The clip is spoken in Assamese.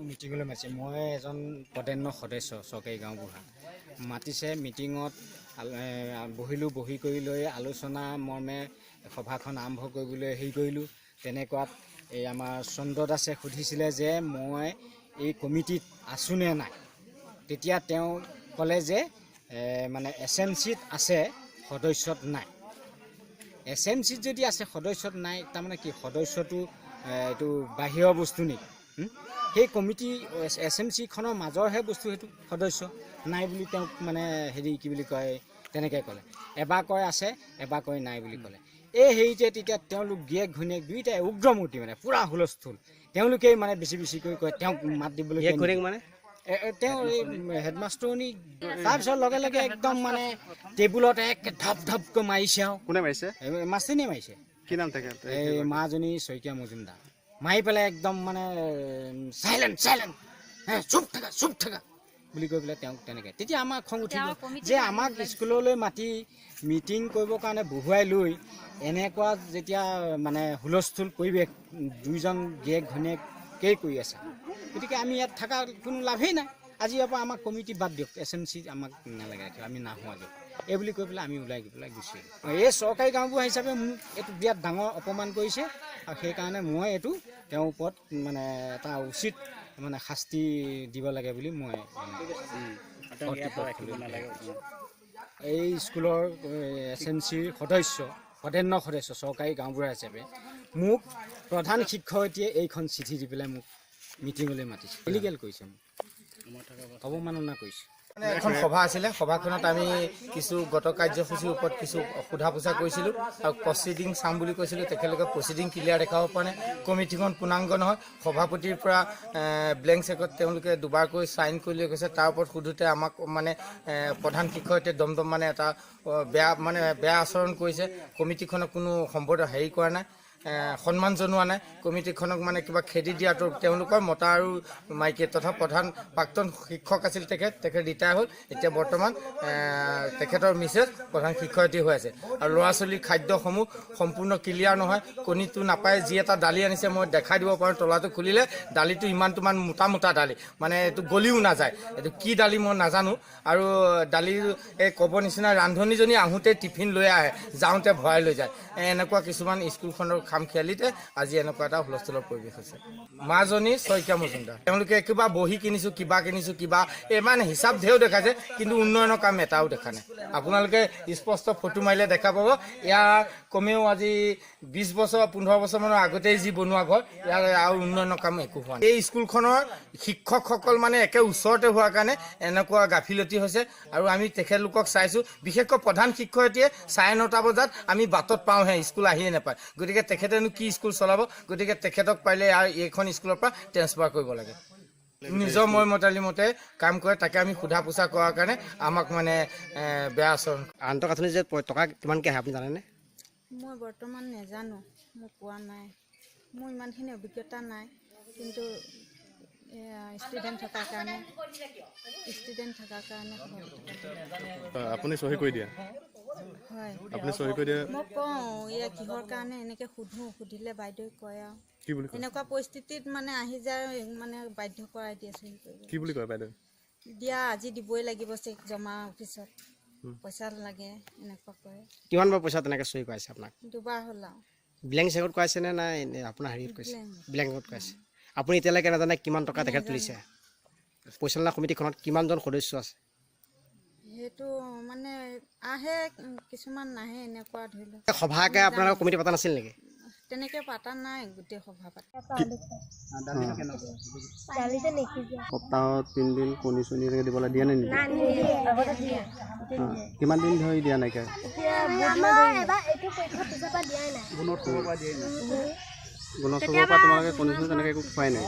মিটিঙলৈ মাতিছে। মই এজন পদেন্য সদস্য চৰকাৰী গাঁওবুঢ়া মাতিছে। মিটিঙত বহি কৰি লৈ আলোচনা মৰ্মে সভাখন আৰম্ভ কৰিবলৈ হেৰি কৰিলোঁ। তেনেকুৱাত এই আমাৰ চন্দ্ৰ দাসে সুধিছিলে যে মই এই কমিটিত আছোঁ নে নাই। তেতিয়া তেওঁ ক'লে যে মানে SMCত আছে, সদস্যত নাই। SMCত যদি আছে, সদস্যত নাই, তাৰমানে কি সদস্যটো এইটো বাহিৰৰ বস্তু নেকি? সেই কমিটি SMCখনৰ মাজৰহে বস্তু, সেইটো সদস্য নাই বুলি তেওঁক মানে হেৰি কি বুলি কয় তেনেকৈ ক'লে। এবাৰ কয় আছে, এবাৰ কয় নাই বুলি ক'লে। এই হেৰিতে তেতিয়া তেওঁলোক গিয়েক ঘৈণীয়েক দুয়োটাই উগ্ৰমূৰ্তি, মানে পূৰা হুলস্থুল। তেওঁলোকেই মানে বেছি কৈ তেওঁক মাত দিবলৈ মানে তেওঁ এই হেডমাষ্টৰণী। তাৰপিছত লগে লগে একদম মানে টেবুলত এক ঢপকৈ মাৰিছে। আৰু কোনে মাৰিছে? মাষ্টৰণীয়ে মাৰিছে। কি নাম থাকে? এই মাজনী শইকীয়া মজুমদাৰ মাৰি পেলাই একদম মানে চাইলেণ্ট চুপ থাকা বুলি কৈ পেলাই তেওঁক তেনেকৈ। তেতিয়া আমাৰ খং উঠিব যে আমাক স্কুললৈ মাতি মিটিং কৰিবৰ কাৰণে বহুৱাই লৈ এনেকুৱা যেতিয়া মানে হুলস্থুল পৰিৱেশ দুইজন গিয়েক ঘৈণীয়েকেই কৰি আছে, গতিকে আমি ইয়াত থকা কোনো লাভেই নাই। আজি ইয়াৰ পৰা আমাক কমিটি বাদ দিয়ক, SMC আমাক নালাগে ৰাখিব, আমি নাহোঁ আজি এই বুলি কৈ পেলাই আমি ওলাই গৈ পেলাই গুচি আহিলোঁ। এই চৰকাৰী গাঁওবুঢ়া হিচাপে মোক এইটো বিৰাট ডাঙৰ অপমান কৰিছে, আৰু সেইকাৰণে মই এইটো তেওঁৰ ওপৰত মানে এটা উচিত মানে শাস্তি দিব লাগে বুলি মই এই স্কুলৰ SMCৰ সদস্য, পদেন্য সদস্য, চৰকাৰী গাঁওবুঢ়া হিচাপে মোক প্ৰধান শিক্ষয়িত্ৰীয়ে এইখন চিঠি দি পেলাই মোক মিটিঙলৈ মাতিছে। ইলিগেল কৰিছে, মোক অৱমাননা কৰিছে। মানে এখন সভা আছিলে, সভাখনত আমি কিছু গত কাৰ্যসূচীৰ ওপৰত কিছু সোধা পোছা কৰিছিলোঁ আৰু প্ৰচিডিং চাম বুলি কৈছিলোঁ। তেখেতলোকে প্ৰচিডিং ক্লিয়াৰ দেখাব পৰা নাই, কমিটিখন পূৰ্ণাংগ নহয়। সভাপতিৰ পৰা ব্লেংক চেকত তেওঁলোকে দুবাৰকৈ চাইন কৰি লৈ গৈছে। তাৰ ওপৰত সোধোতে আমাক মানে প্ৰধান শিক্ষয়িত্ৰীয়ে দমদম মানে এটা বেয়া আচৰণ কৰিছে। কমিটিখনক কোনো সম্পৰ্ক হেৰি কৰা নাই, সন্মান জনোৱা নাই। কমিটিখনক মানে কিবা খেদি দিয়াটো তেওঁলোকৰ মতা আৰু মাইকী তথা প্ৰধান প্ৰাক্তন শিক্ষক আছিল তেখেত ৰিটায়াৰ হ'ল। এতিয়া বৰ্তমান তেখেতৰ মিছেছ প্ৰধান শিক্ষয়িত্ৰী হৈ আছে। আৰু ল'ৰা ছোৱালীৰ খাদ্যসমূহ সম্পূৰ্ণ ক্লিয়াৰ নহয়, কণীটো নাপায়। যি এটা দালি আনিছে মই দেখাই দিব পাৰোঁ, তলাটো খুলিলে দালিটো ইমান মোটা দালি, মানে এইটো গলিও নাযায়। এইটো কি দালি মই নাজানো। আৰু দালিৰ এই ক'ব নিচিনা ৰান্ধনীজনী আহোঁতে টিফিন লৈ আহে, যাওঁতে ভৰাই লৈ যায়। এনেকুৱা কিছুমান স্কুলখনৰ খামখেয়ালিতে আজি এনেকুৱা এটা হুলস্থুলৰ পৰিৱেশ হৈছে। মাজনী শইকীয়া মজুমদাৰ, তেওঁলোকে কিবা বহি কিনিছোঁ, কিবা ইমান হিচাপ ধেও দেখাইছে, কিন্তু উন্নয়নৰ কাম এটাও দেখা নাই। আপোনালোকে স্পষ্ট ফটো মাৰিলে দেখা পাব, ইয়াৰ কমেও আজি 20 বছৰ 15 বছৰমানৰ আগতেই যি বনোৱা ঘৰ, ইয়াৰ আৰু উন্নয়নৰ কাম একো হোৱা নাই। এই স্কুলখনৰ শিক্ষকসকল মানে একে ওচৰতে হোৱাৰ কাৰণে এনেকুৱা গাফিলতি হৈছে। আৰু আমি তেখেতলোকক চাইছোঁ, বিশেষকৈ প্ৰধান শিক্ষয়িত্ৰীয়ে 9:30 বজাত আমি বাটত পাওঁহে, স্কুল আহিয়ে নাপায়। গতিকে তেখেতেনো কি স্কুল চলাব? গতিকে তেখেতক পাৰিলে এইখন স্কুলৰ পৰা ট্ৰেন্সফাৰ কৰিব লাগে। নিজৰ মতালি মতে কাম কৰে, তাকে আমি সোধা পোছা কৰাৰ কাৰণে আমাক মানে বেয়া আচৰণ। আন্তঃগাঁথনি যে টকা কিমানকৈ আহে আপুনি জানেনে? মই বৰ্তমান নাজানো, মোক কোৱা নাই, মোৰ ইমানখিনি অভিজ্ঞতা নাই। কিন্তু ষ্টুডেণ্ট থকাৰ কাৰণে আপুনি চহী কৰি দিয়ে? হয়, আপুনি চহী কৰি দিয়ে? মই কওঁ এয়া কিহৰ কাৰণে এনেকৈ সুধিলে বাইদেৱে কয় আৰু কি বুলি কয়? এনেকুৱা পৰিস্থিতিত মানে আহি যায়, মানে বাধ্য কৰাই দিয়ে চহী কৰিব। কি বুলি কয় বাইদেউ? দিয়া আজি দিবই লাগিব, চেক জমা অফিচত পইচা লাগে, এনেকুৱা কৰে। কিমান বাৰ পইচা তেনেকৈ চহী কৰাইছে আপোনাক? 2 বাৰ হ'ল আৰু। ব্লেংক চেকত কৰাইছে নে নাই আপোনাৰ হেৰিত কৈছে? ব্লেংকত কৰাইছে। আপুনি এতিয়ালৈকে নাজানে কিমান টকা তেখেত তুলিছে? পৰিচালনা সমিতিখনত কিমানজন সদস্য আছে? সেইটো মানে আহে, কিছুমান নাহে, এনেকুৱা ধৰি লওক। সভাকে আপোনালোকৰ কমিটি পতা নাছিল নেকি? তেনেকৈ পাতা নাই, গোটেই সভা পাতি। সপ্তাহত 3 দিন কণী চণী এনেকৈ দিবলৈ দিয়ে নে নিদিয়ে? কিমান দিন ধৰি দিয়া নাইকিয়া? গুণোৎসৱৰ পৰা তোমালোকে কণী চণী তেনেকৈ একো খোৱাই নাই?